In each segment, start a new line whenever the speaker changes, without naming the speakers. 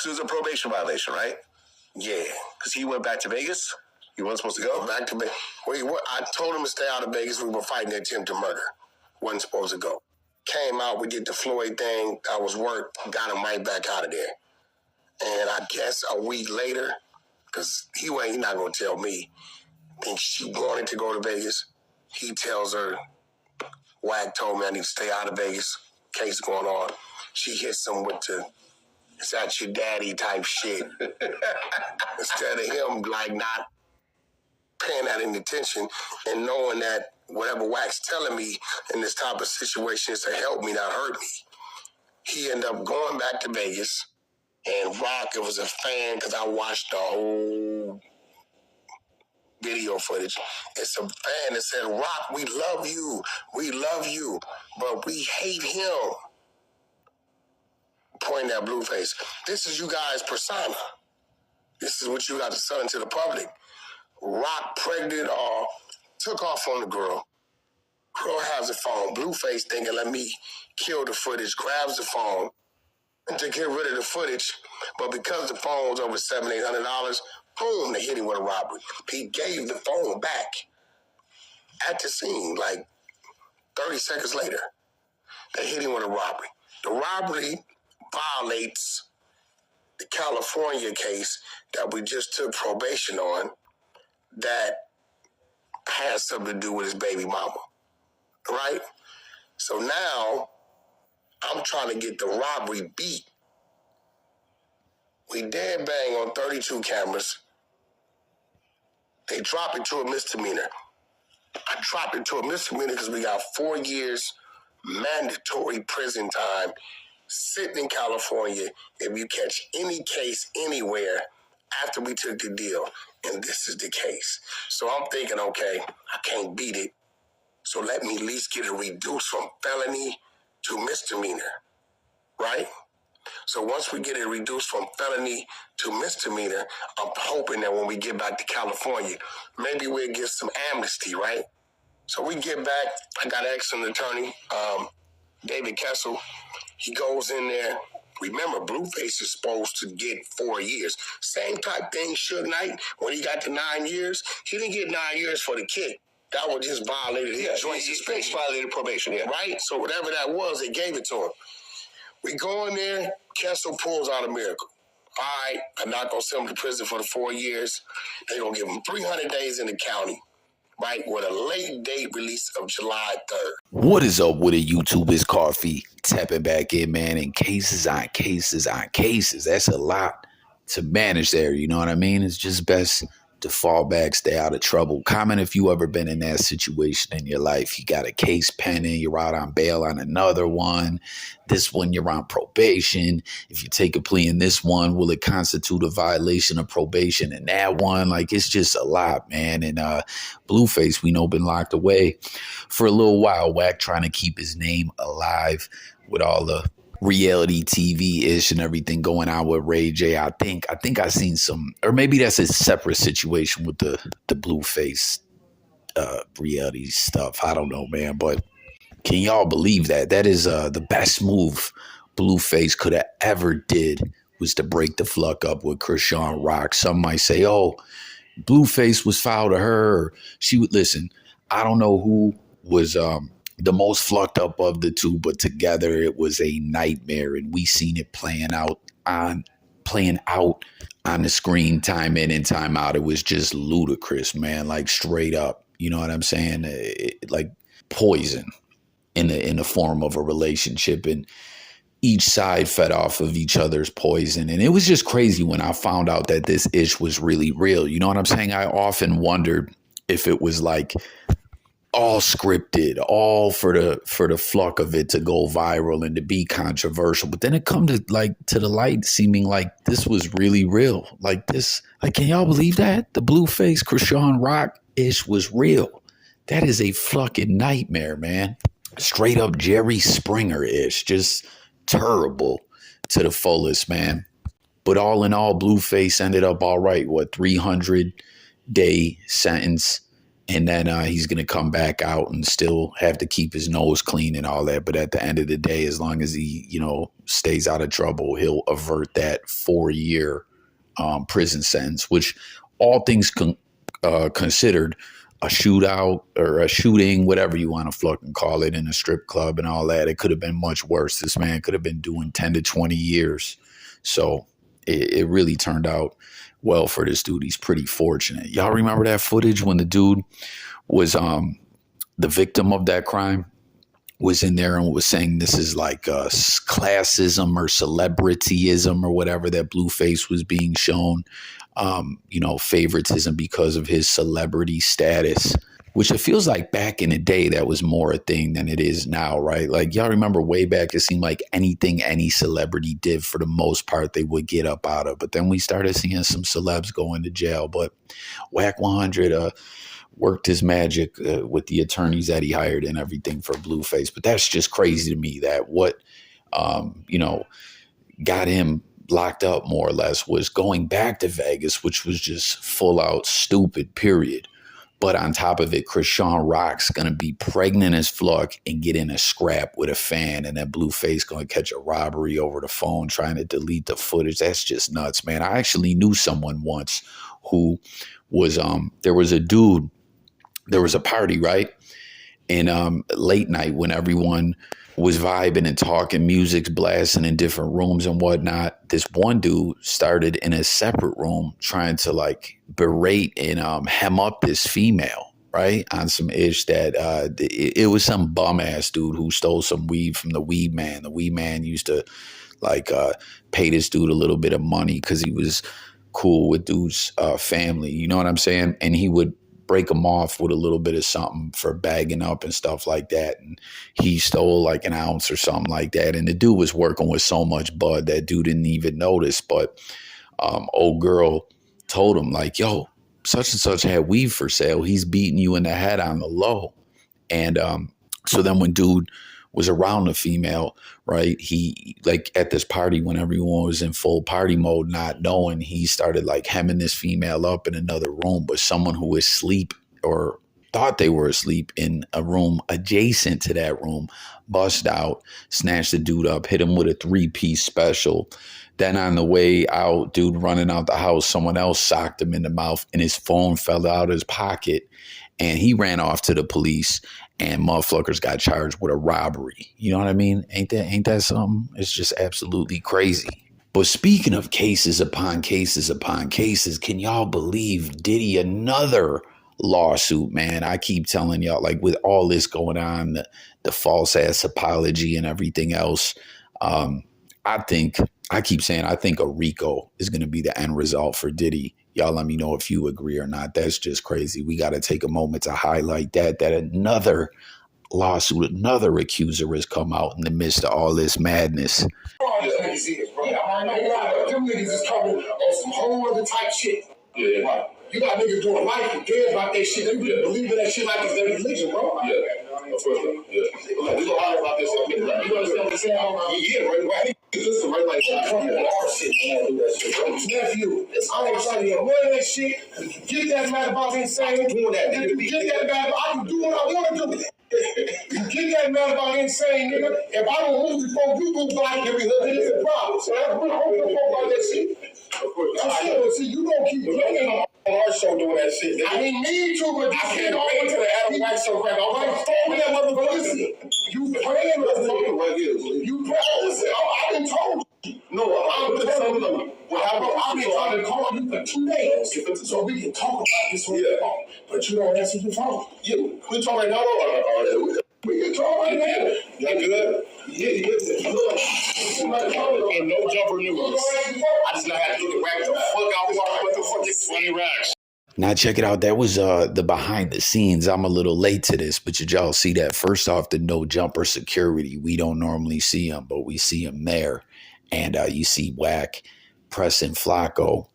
Because it was a probation violation, right?
Yeah.
Because he went back to Vegas? He wasn't supposed to go?
Back to Vegas. I told him to stay out of Vegas. We were fighting the attempted murder. Wasn't supposed to go. Came out, we did the Floyd thing. I was work, got him right back out of there. And I guess a week later, because he not going to tell me, think she wanted to go to Vegas. He tells her, Wack told me I need to stay out of Vegas. Case going on. She hits him with the, is that your daddy type shit. Instead of him, like, not paying that any attention and knowing that whatever Wack's telling me in this type of situation is to help me, not hurt me. He ended up going back to Vegas, and Rock, it was a fan because I watched the whole video footage. It's a fan that said, Rock, we love you, but we hate him. Pointing at Blueface. This is you guys' persona. This is what you got to sell into the public. Rock pregnant or took off on the girl. Girl has the phone. Blueface thinking, let me kill the footage, grabs the phone to get rid of the footage. But because the phone was over $700-800, boom, they hit him with a robbery. He gave the phone back at the scene, like 30 seconds later. They hit him with a robbery. The robbery violates the California case that we just took probation on that has something to do with his baby mama, right? So now I'm trying to get the robbery beat. We dead bang on 32 cameras. They drop it to a misdemeanor. I dropped it to a misdemeanor because we got 4 years mandatory prison time sitting in California if you catch any case anywhere after we took the deal. And this is the case. So I'm thinking, okay, I can't beat it. So let me at least get it reduced from felony to misdemeanor, right? So once we get it reduced from felony to misdemeanor, I'm hoping that when we get back to California, maybe we'll get some amnesty, right? So we get back. I got an excellent attorney, David Kessel. He goes in there. Remember, Blueface is supposed to get 4 years. Same type thing, Suge Knight, when he got to 9 years. He didn't get 9 years for the kick. That was just violated his joint suspension.
Violated probation, yeah.
Right? So whatever that was, they gave it to him. We go in there, Kessel pulls out a miracle. All right, I'm not going to send him to prison for the 4 years. They're going to give him 300 days in the county, right, with a late date release of July 3rd.
What is up with it, YouTube? It's Coffee tapping back in, man, and cases on cases on cases. That's a lot to manage there, you know what I mean? It's just best to fall back, stay out of trouble. Comment if you ever been in that situation in your life. You got a case pending, you're out on bail on another one. This one, you're on probation. If you take a plea in this one, will it constitute a violation of probation in that one? Like, it's just a lot, man. And Blueface, we know, been locked away for a little while. Wack trying to keep his name alive with all the reality TV-ish and everything going on with Ray J. I think I seen some, or maybe that's a separate situation with the Blueface reality stuff. I don't know, man, but can y'all believe that? That is the best move Blueface could have ever did, was to break the fuck up with Krishan Rock. Some might say, oh, Blueface was foul to her, or she would listen. I don't know who was the most fucked up of the two, but together it was a nightmare, and we seen it playing out on the screen time in and time out. It was just ludicrous, man, like straight up. You know what I'm saying? Like poison in the form of a relationship, and each side fed off of each other's poison. And it was just crazy when I found out that this ish was really real. You know what I'm saying? I often wondered if it was like all scripted, all for the fluck of it to go viral and to be controversial. But then it come to the light seeming like this was really real. Like this, like, can y'all believe that? The Blueface Krishan Rock ish was real. That is a fucking nightmare, man. Straight up Jerry Springer ish, just terrible to the fullest, man. But all in all, Blueface ended up all right. 300-day sentence. And then he's going to come back out and still have to keep his nose clean and all that. But at the end of the day, as long as he, stays out of trouble, he'll avert that 4-year prison sentence, which all things considered, a shootout or a shooting, whatever you want to fucking call it, in a strip club and all that, it could have been much worse. This man could have been doing 10 to 20 years. So it really turned out well for this dude. He's pretty fortunate. Y'all remember that footage when the dude was the victim of that crime? Was in there and was saying this is like classism or celebrityism or whatever, that Blueface was being shown, favoritism because of his celebrity status, which it feels like back in the day that was more a thing than it is now, right? Like, y'all remember way back, it seemed like anything any celebrity did, for the most part, they would get up out of. But then we started seeing some celebs go into jail. But Wack100 worked his magic with the attorneys that he hired and everything for Blueface. But that's just crazy to me that what, got him locked up more or less was going back to Vegas, which was just full out stupid, period. But on top of it, Krishan Rock's going to be pregnant as fuck and get in a scrap with a fan, and then Blueface going to catch a robbery over the phone trying to delete the footage. That's just nuts, man. I actually knew someone once who was, there was a dude, there was a party, right? And late night when everyone was vibing and talking, music's blasting in different rooms and whatnot, this one dude started in a separate room trying to like berate and hem up this female, right? On some ish that it was some bum ass dude who stole some weed from the weed man. The weed man used to like pay this dude a little bit of money because he was cool with dude's family. You know what I'm saying? And he would break him off with a little bit of something for bagging up and stuff like that. And he stole like an ounce or something like that. And the dude was working with so much bud that dude didn't even notice. But old girl told him like, yo, such and such had weed for sale. He's beating you in the head on the low. And so then when dude was around the female, right, he like at this party when everyone was in full party mode, not knowing, he started like hemming this female up in another room. But someone who was asleep or thought they were asleep in a room adjacent to that room bust out, snatched the dude up, hit him with a 3-piece special. Then on the way out, dude running out the house, someone else socked him in the mouth and his phone fell out of his pocket. And he ran off to the police, and motherfuckers got charged with a robbery. You know what I mean? Ain't that something? It's just absolutely crazy. But speaking of cases upon cases upon cases, can y'all believe Diddy, another lawsuit, man? I keep telling y'all, like with all this going on, the false ass apology and everything else, I think a RICO is going to be the end result for Diddy. Y'all let me know if you agree or not. That's just crazy. We got to take a moment to highlight that another lawsuit, another accuser has come out in the midst of all this madness.
Them niggas is coming on some whole other type shit. Yeah. Right. You got niggas doing life and dead about that shit. They believe in that shit like it's their religion, bro. Yeah. Of course, yeah. Like, we gonna argue about this. You understand what I'm saying? Yeah, right. Listen, right? Like, come on, our shit. Nephew, I ain't trying to get away that shit. Get that mad about insane. Doing that. Get that mad about. I can do what I want to do. You get that mad about insane, nigga. If I don't move before you move by, it's a problem. So that's what I'm gonna talk about that shit. Of course. See, you gonna keep playing on our show doing that shit. I didn't need to, but I can't wait to the Adam White show crap. I'm like, phone that motherfucker. Listen, you praying with us. You praying. Listen, I've been told you. No, I've been telling you. I've been trying to call you for 2 days so we can talk about this on the phone. But you don't answer your phone. Yeah, we talk right now. We can talk right now. You good? Yeah. And no jumper news. I just know how to get the rack the fuck out. What the fuck is 20 racks?
Now check it out. That was the behind the scenes. I'm a little late to this, but did y'all see that? First off, the no jumper security. We don't normally see them, but we see them there. And you see Wack pressing Flacco,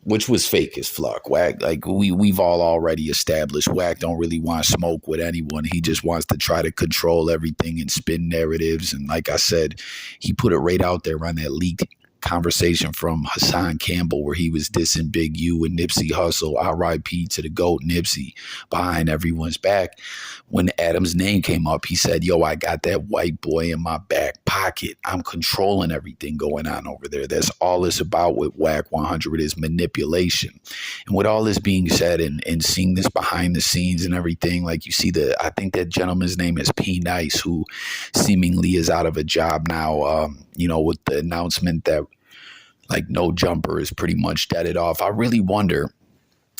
which was fake as fuck. Wack, like we've all already established, Wack don't really want to smoke with anyone. He just wants to try to control everything and spin narratives. And like I said, he put it right out there on that leaked conversation from Hassan Campbell where he was dissing Big U and Nipsey Hussle, R.I.P. to the GOAT Nipsey, behind everyone's back. When Adam's name came up, he said, yo, I got that white boy in my back pocket. I'm controlling everything going on over there. That's all it's about with Wack100 is manipulation. And with all this being said and seeing this behind the scenes and everything, like you see I think that gentleman's name is P. Nice, who seemingly is out of a job now, with the announcement that like No Jumper is pretty much deaded off. I really wonder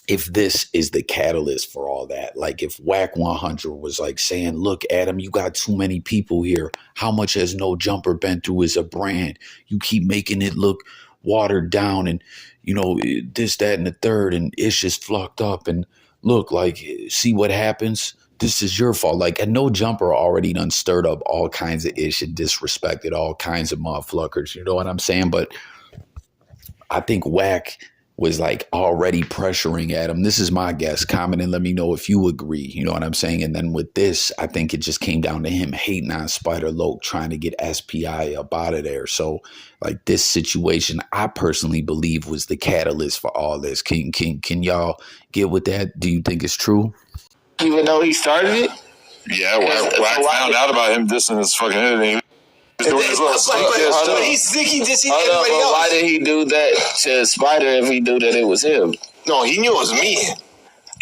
if this is the catalyst for all that. Like if Wack100 was like saying, look, Adam, you got too many people here. How much has No Jumper been through as a brand? You keep making it look watered down and, this, that, and the third, and it's just fucked up. And look, like, see what happens? This is your fault. Like, and No Jumper already done stirred up all kinds of ish and disrespected all kinds of motherfuckers. You know what I'm saying? But I think Wack was like already pressuring Adam. This is my guess. Comment and let me know if you agree. You know what I'm saying? And then with this, I think it just came down to him hating on Spider Loc, trying to get SPI up out of there. So like this situation, I personally believe was the catalyst for all this. Can y'all get with that? Do you think it's true?
Even though he started it?
Yeah, Wack found out about him dissing his fucking head and he was doing his little stuff.
But he's thinking this everybody else. Why did he do that to Spider if he knew that it was him?
No, he knew it was me.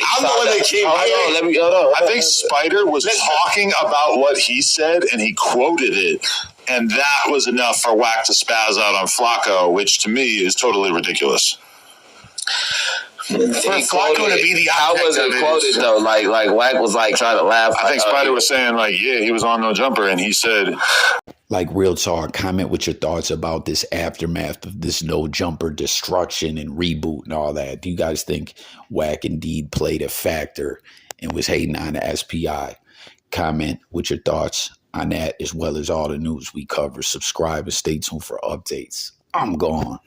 I'm the one that came.
Hold on. I think Spider was talking about what he said and he quoted it. And that was enough for Wack to spaz out on Flacco, which to me is totally ridiculous.
For Flacco to be the
how was it quoted though? Like Wack was like trying to laugh.
I think Spider was saying like, yeah, he was on No Jumper, and he said,
like, real talk, comment with your thoughts about this aftermath of this No Jumper destruction and reboot and all that. Do you guys think Wack indeed played a factor and was hating on the SPI? Comment with your thoughts on that as well as all the news we cover. Subscribe and stay tuned for updates. I'm gone.